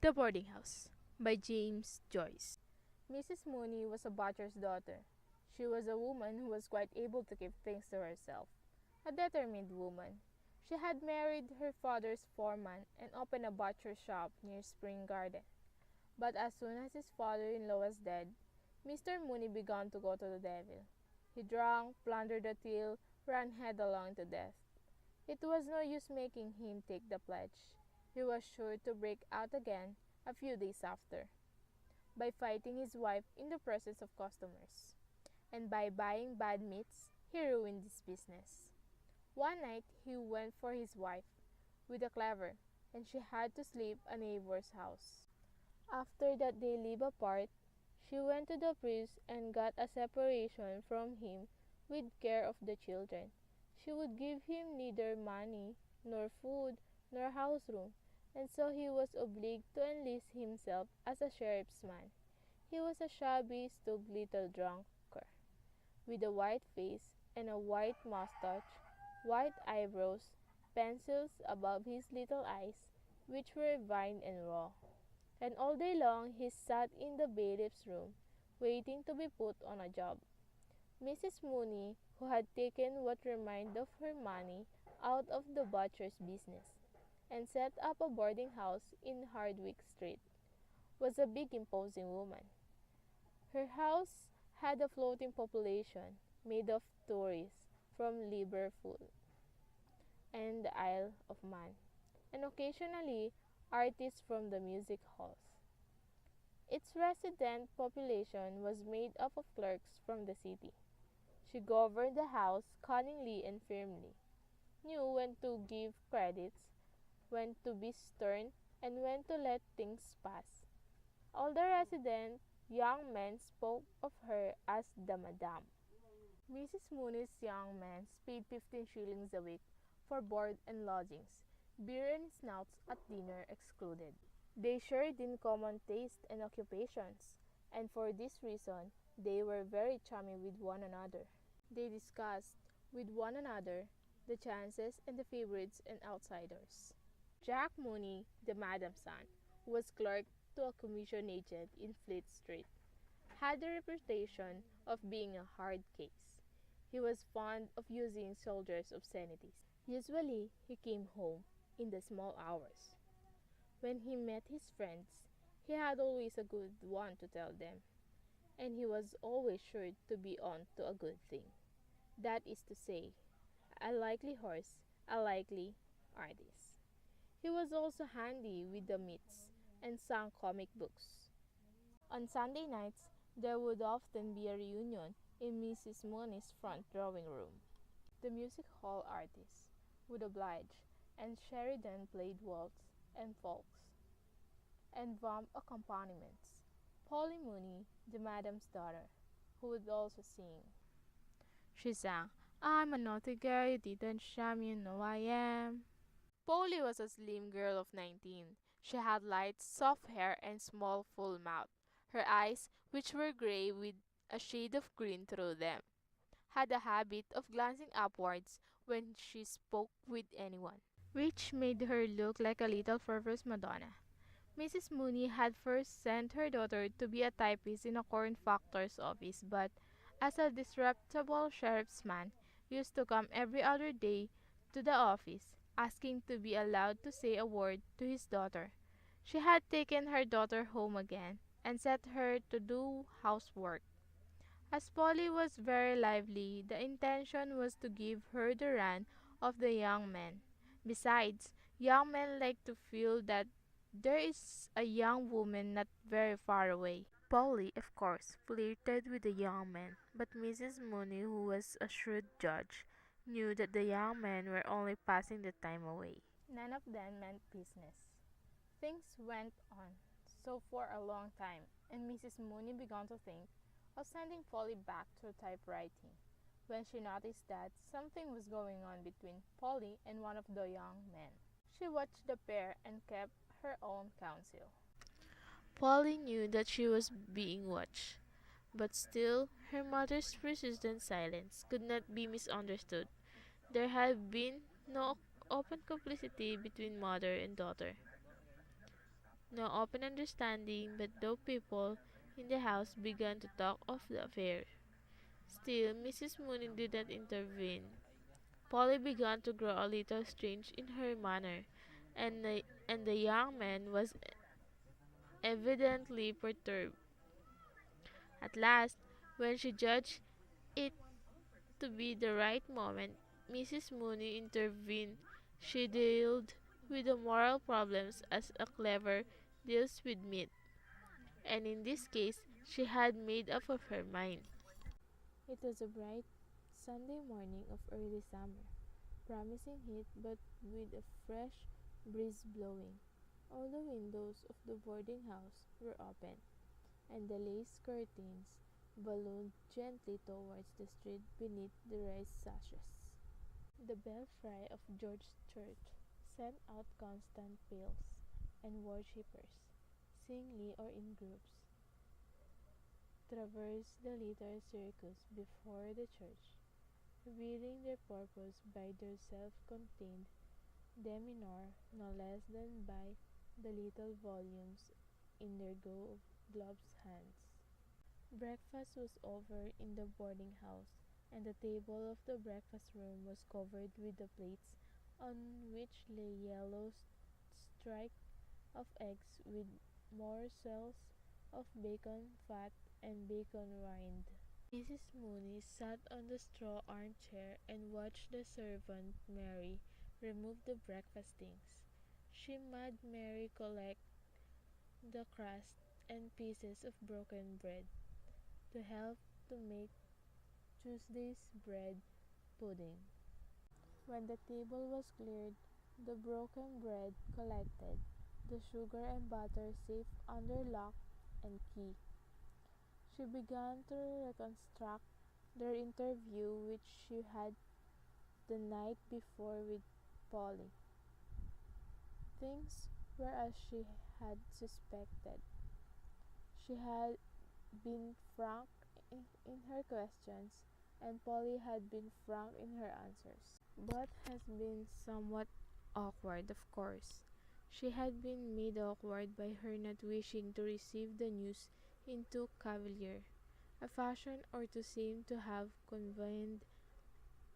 The Boarding House by James Joyce. Mrs. Mooney was a butcher's daughter. She was a woman who was quite able to keep things to herself, a determined woman. She had married her father's foreman and opened a butcher's shop near Spring Garden. But as soon as his father-in-law was dead, Mr. Mooney began to go to the devil. He drank, plundered the till, ran headlong to death. It was no use making him take the pledge. He was sure to break out again a few days after, by fighting his wife in the presence of customers, and by buying bad meats, he ruined his business. One night he went for his wife with a cleaver, and she had to sleep at a neighbor's house. After that they lived apart, she went to the priest and got a separation from him with care of the children. She would give him neither money, nor food, nor house room, and so he was obliged to enlist himself as a sheriff's man. He was a shabby, stug little drunkard, with a white face and a white moustache, white eyebrows, pencils above his little eyes, which were veined and raw. And all day long he sat in the bailiff's room, waiting to be put on a job. Mrs. Mooney, who had taken what remained of her money out of the butcher's business, and set up a boarding house in Hardwick Street, was a big imposing woman. Her house had a floating population made of tourists from Liverpool and the Isle of Man, and occasionally artists from the music halls. Its resident population was made up of clerks from the city. She governed the house cunningly and firmly, knew when to give credits, when to be stern, and when to let things pass. All the resident young men spoke of her as the Madame. Mrs. Mooney's young men paid 15 shillings a week for board and lodgings, beer and snouts at dinner excluded. They shared in common tastes and occupations, and for this reason they were very chummy with one another. They discussed with one another the chances and the favorites and outsiders. Jack Mooney, the Madam's son, who was clerk to a commission agent in Fleet Street, had the reputation of being a hard case. He was fond of using soldiers' obscenities. Usually he came home in the small hours. When he met his friends, he had always a good one to tell them, and he was always sure to be on to a good thing. That is to say, a likely horse, a likely artist. He was also handy with the meats and sang comic books. On Sunday nights, there would often be a reunion in Mrs. Mooney's front drawing room. The music hall artists would oblige, and Sheridan played waltz and folks, and vamp accompaniments. Polly Mooney, the Madam's daughter, who would also sing. She sang, "I'm a naughty girl, you didn't sham, you know I am." Polly was a slim girl of 19. She had light, soft hair and small, full mouth. Her eyes, which were gray with a shade of green through them, had a habit of glancing upwards when she spoke with anyone, which made her look like a little perverse Madonna. Mrs. Mooney had first sent her daughter to be a typist in a corn factor's office, but as a disreputable sheriff's man used to come every other day to the office, asking to be allowed to say a word to his daughter, she had taken her daughter home again and set her to do housework. As Polly was very lively, the intention was to give her the run of the young men. Besides, young men like to feel that there is a young woman not very far away. Polly, of course, flirted with the young men, but Mrs. Mooney, who was a shrewd judge, knew that the young men were only passing the time away. None of them meant business. Things went on so for a long time, and Mrs. Mooney began to think of sending Polly back to typewriting, when she noticed that something was going on between Polly and one of the young men. She watched the pair and kept her own counsel. Polly knew that she was being watched, but still her mother's persistent silence could not be misunderstood. There had been no open complicity between mother and daughter. No open understanding, but though people in the house began to talk of the affair, still Mrs. Mooney did not intervene. Polly began to grow a little strange in her manner, and the young man was evidently perturbed. At last, when she judged it to be the right moment, Mrs. Mooney intervened. She dealt with the moral problems as a clever deals with meat, and in this case she had made up of her mind. It was a bright Sunday morning of early summer, promising heat but with a fresh breeze blowing. All the windows of the boarding house were open, and the lace curtains ballooned gently towards the street beneath the raised sashes. The belfry of George's church sent out constant peals, and worshippers, singly or in groups, traversed the little circus before the church, revealing their purpose by their self-contained demeanor no less than by the little volumes in their gloved hands. Breakfast was over in the boarding house, and the table of the breakfast room was covered with the plates on which lay yellow stripes of eggs with morsels of bacon fat and bacon rind. Mrs. Mooney sat on the straw armchair and watched the servant Mary remove the breakfast things. She made Mary collect the crust and pieces of broken bread to help to make Tuesday's bread pudding. When the table was cleared, the broken bread collected, the sugar and butter safe under lock and key, she began to reconstruct their interview which she had the night before with Polly. Things were as she had suspected. She had been frank in her questions, and Polly had been frank in her answers, but has been somewhat awkward, of course. She had been made awkward by her not wishing to receive the news in too cavalier a fashion or to seem to have convened,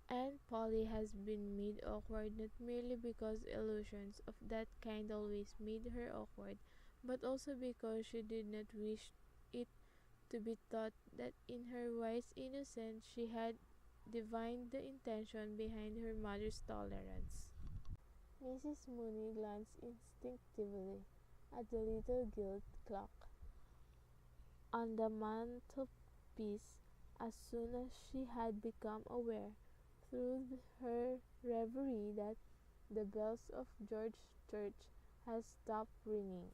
and Polly has been made awkward not merely because illusions of that kind always made her awkward, but also because she did not wish it to be thought that in her wise innocence she had divined the intention behind her mother's tolerance. Mrs. Mooney glanced instinctively at the little gilt clock on the mantelpiece as soon as she had become aware through her reverie that the bells of George's church had stopped ringing.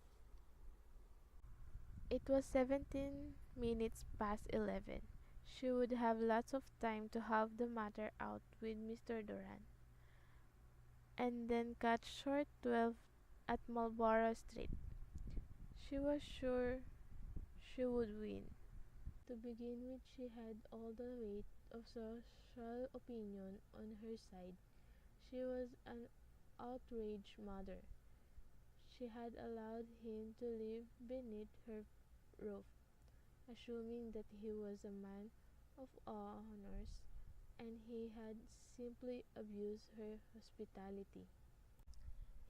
It was 17 minutes past 11. She would have lots of time to have the matter out with Mr. Doran, and then cut short 12 at Marlborough Street. She was sure she would win. To begin with, she had all the weight of social opinion on her side. She was an outraged mother. She had allowed him to live beneath her roof, assuming that he was a man of honors, and he had simply abused her hospitality.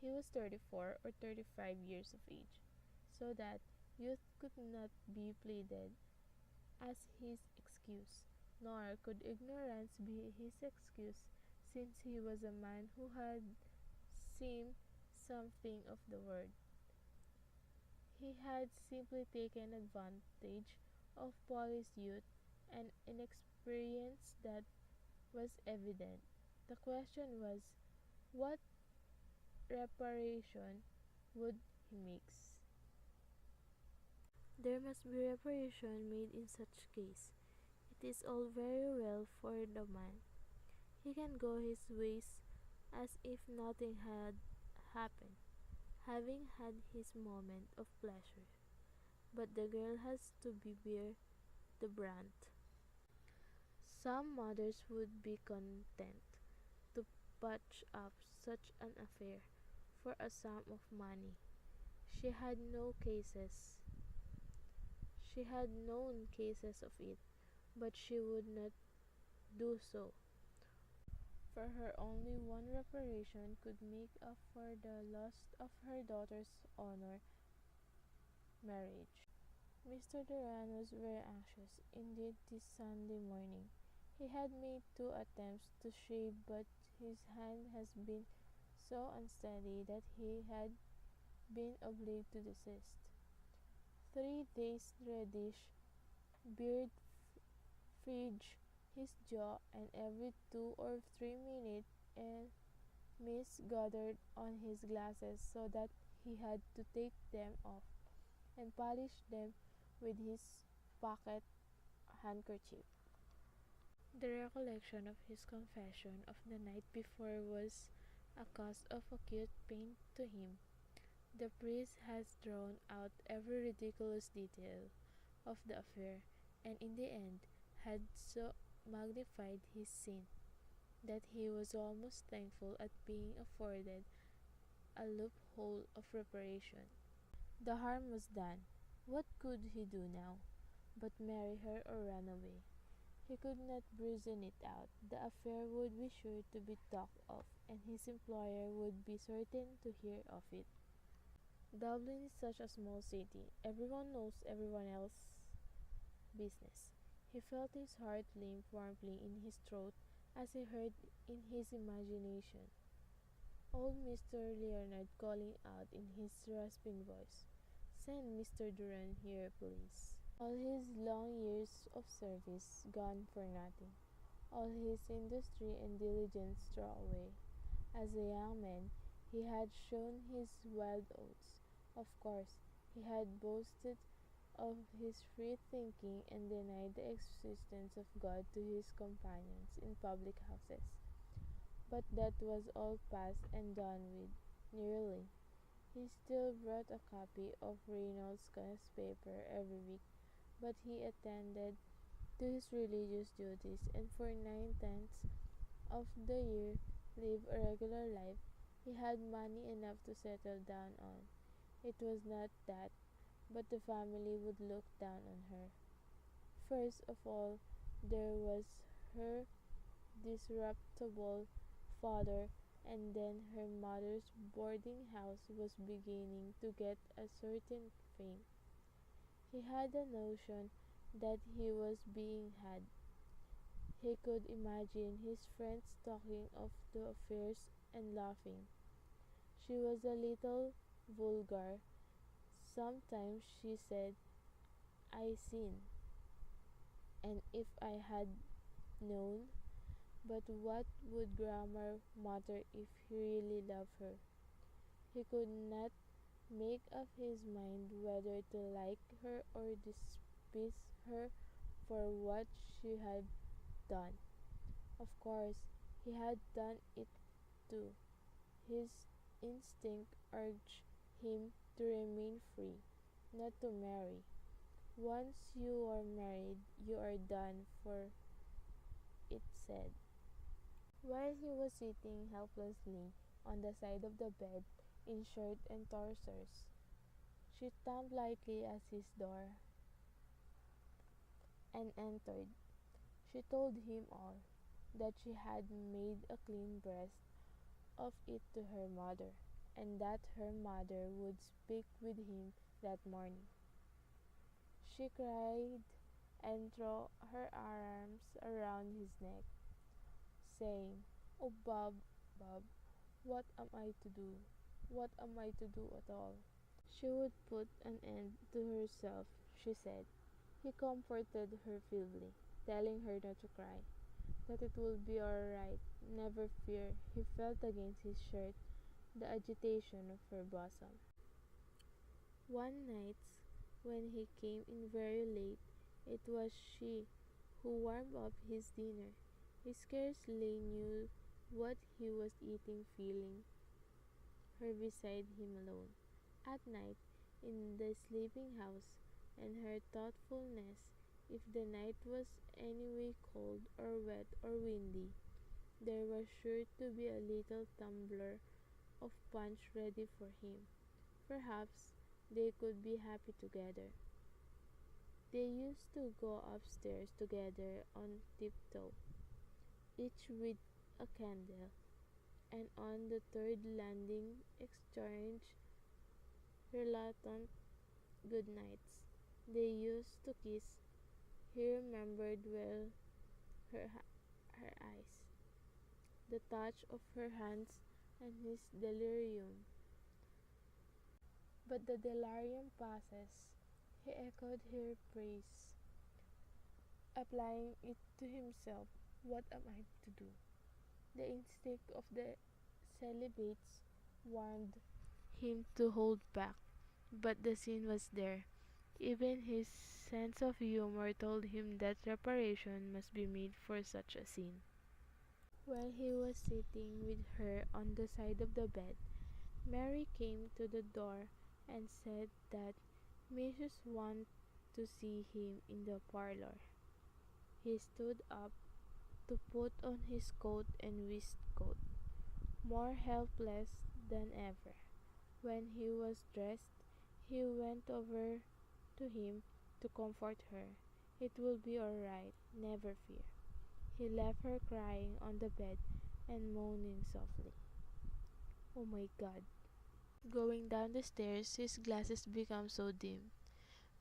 He was 34 or 35 years of age, so that youth could not be pleaded as his excuse, nor could ignorance be his excuse, since he was a man who had seen something of the world. He had simply taken advantage of Polly's youth and inexperience that was evident. The question was, what reparation would he make? There must be reparation made in such case. It is all very well for the man. He can go his ways as if nothing had happened, having had his moment of pleasure. But the girl has to bear the brunt. Some mothers would be content to patch up such an affair for a sum of money. She had no cases. She had known cases of it, but she would not do so. For her only one reparation could make up for the loss of her daughter's honor marriage. Mr. Duran was very anxious indeed this Sunday morning. He had made 2 attempts to shave, but his hand has been so unsteady that he had been obliged to desist. 3 days reddish beard fringed his jaw, and every 2 or 3 minutes a mist gathered on his glasses so that he had to take them off and polish them with his pocket handkerchief. The recollection of his confession of the night before was a cause of acute pain to him. The priest has drawn out every ridiculous detail of the affair, and in the end had so magnified his sin that he was almost thankful at being afforded a loophole of reparation. The harm was done. What could he do now but marry her or run away? He could not brazen it out. The affair would be sure to be talked of, and his employer would be certain to hear of it. Dublin is such a small city. Everyone knows everyone else's business. He felt his heart limp warmly in his throat as he heard in his imagination old Mr. Leonard calling out in his rasping voice, "Send Mr. Duran here, please." All his long years of service gone for nothing, all his industry and diligence thrown away. As a young man, he had shown his wild oats. Of course, he had boasted of his free thinking and denied the existence of God to his companions in public houses. But that was all past and done with, nearly. He still brought a copy of Reynolds' newspaper every week, but he attended to his religious duties, and for 9/10 of the year lived a regular life. He had money enough to settle down on. It was not that, but the family would look down on her. First of all, there was her disreputable father, and then her mother's boarding house was beginning to get a certain fame. He had a notion that he was being had. He could imagine his friends talking of the affairs and laughing. She was a little vulgar. Sometimes she said, "I sin," and if I had known, but what would grammar matter if he really loved her? He could not make up his mind whether to like her or despise her for what she had done. Of course, he had done it too. His instinct urged him to remain free, not to marry. Once you are married, you are done for, it said. While he was sitting helplessly on the side of the bed, in shirt and trousers, she tapped lightly at his door and entered. She told him all, that she had made a clean breast of it to her mother, and that her mother would speak with him that morning. She cried and threw her arms around his neck, saying, "Oh, Bob, Bob, what am I to do? What am I to do at all?" She would put an end to herself, she said. He comforted her feebly, telling her not to cry, that it would be all right, never fear. He felt against his shirt the agitation of her bosom. One night, when he came in very late, it was she who warmed up his dinner. He scarcely knew what he was eating, feeling her beside him alone at night in the sleeping house, and her thoughtfulness, if the night was anyway cold or wet or windy, there was sure to be a little tumbler of punch ready for him. Perhaps they could be happy together. They used to go upstairs together on tiptoe, each with a candle, and on the third landing exchange reluctant good nights. They used to kiss. He remembered well her eyes, the touch of her hands, and his delirium. But the delirium passes. He echoed her praise, applying it to himself. What am I to do? The instinct of the celibates warned him to hold back, but the sin was there. Even his sense of humor told him that reparation must be made for such a sin. While he was sitting with her on the side of the bed, Mary came to the door and said that Mrs. wanted to see him in the parlor. He stood up to put on his coat and waistcoat, more helpless than ever. When he was dressed, he went over to him to comfort her. It will be all right, never fear. He left her crying on the bed and moaning softly. Oh my God. Going down the stairs, his glasses became so dim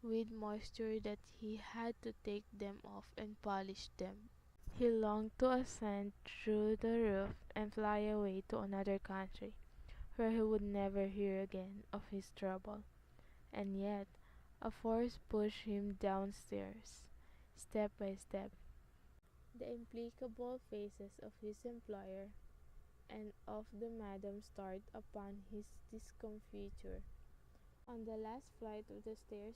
with moisture that he had to take them off and polish them. He longed to ascend through the roof and fly away to another country, where he would never hear again of his trouble. And yet, a force pushed him downstairs, step by step. The implacable faces of his employer and of the madam stared upon his discomfiture. On the last flight of the stairs,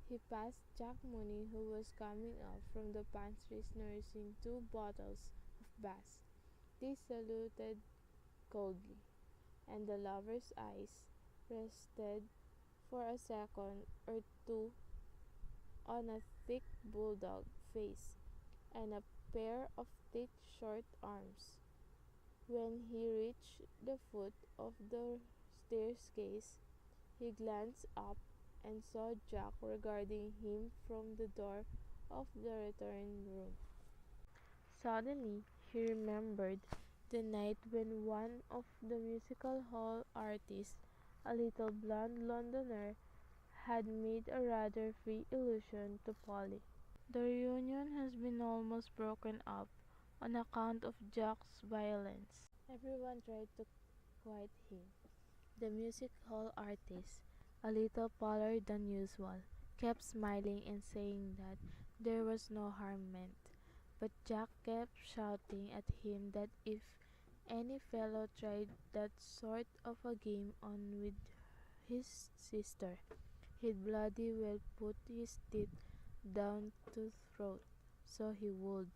he passed Jack Mooney, who was coming up from the pantries nursing 2 bottles of Bass. They saluted coldly, and the lover's eyes rested for a second or two on a thick bulldog face and a pair of thick short arms. When he reached the foot of the staircase, he glanced up and saw Jack regarding him from the door of the return room. Suddenly, he remembered the night when one of the musical hall artists, a little blonde Londoner, had made a rather free allusion to Polly. The reunion has been almost broken up on account of Jack's violence. Everyone tried to quiet him. The music hall artist, a little paler than usual, kept smiling and saying that there was no harm meant. But Jack kept shouting at him that if any fellow tried that sort of a game on with his sister, he'd bloody well put his teeth down to throat, so he would.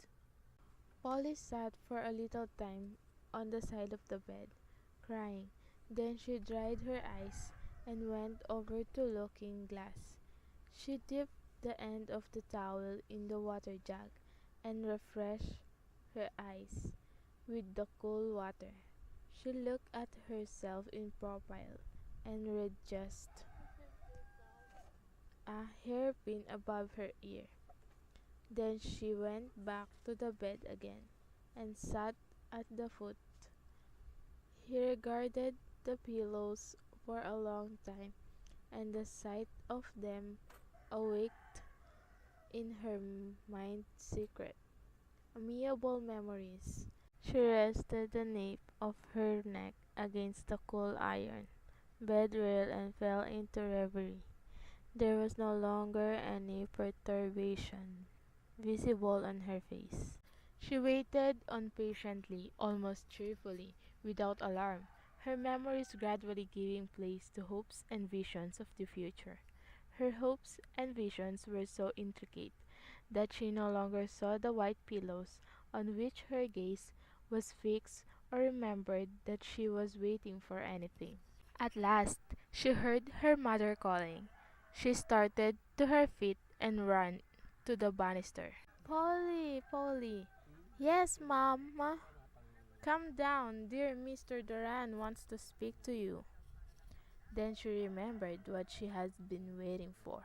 Polly sat for a little time on the side of the bed, crying. Then she dried her eyes and went over to looking glass. She dipped the end of the towel in the water jug and refreshed her eyes with the cool water. She looked at herself in profile and read just a hairpin above her ear. Then she went back to the bed again and sat at the foot. He regarded the pillows for a long time, and the sight of them awaked in her mind secret, amiable memories. She rested the nape of her neck against the cool iron bed rail and fell into reverie. There was no longer any perturbation visible on her face. She waited on patiently, almost cheerfully, without alarm, her memories gradually giving place to hopes and visions of the future. Her hopes and visions were so intricate that she no longer saw the white pillows on which her gaze was fixed or remembered that she was waiting for anything. At last she heard her mother calling. She started to her feet and ran to the banister. Polly, Polly. Yes, Mama. Come down. Dear Mr. Duran wants to speak to you. Then she remembered what she had been waiting for.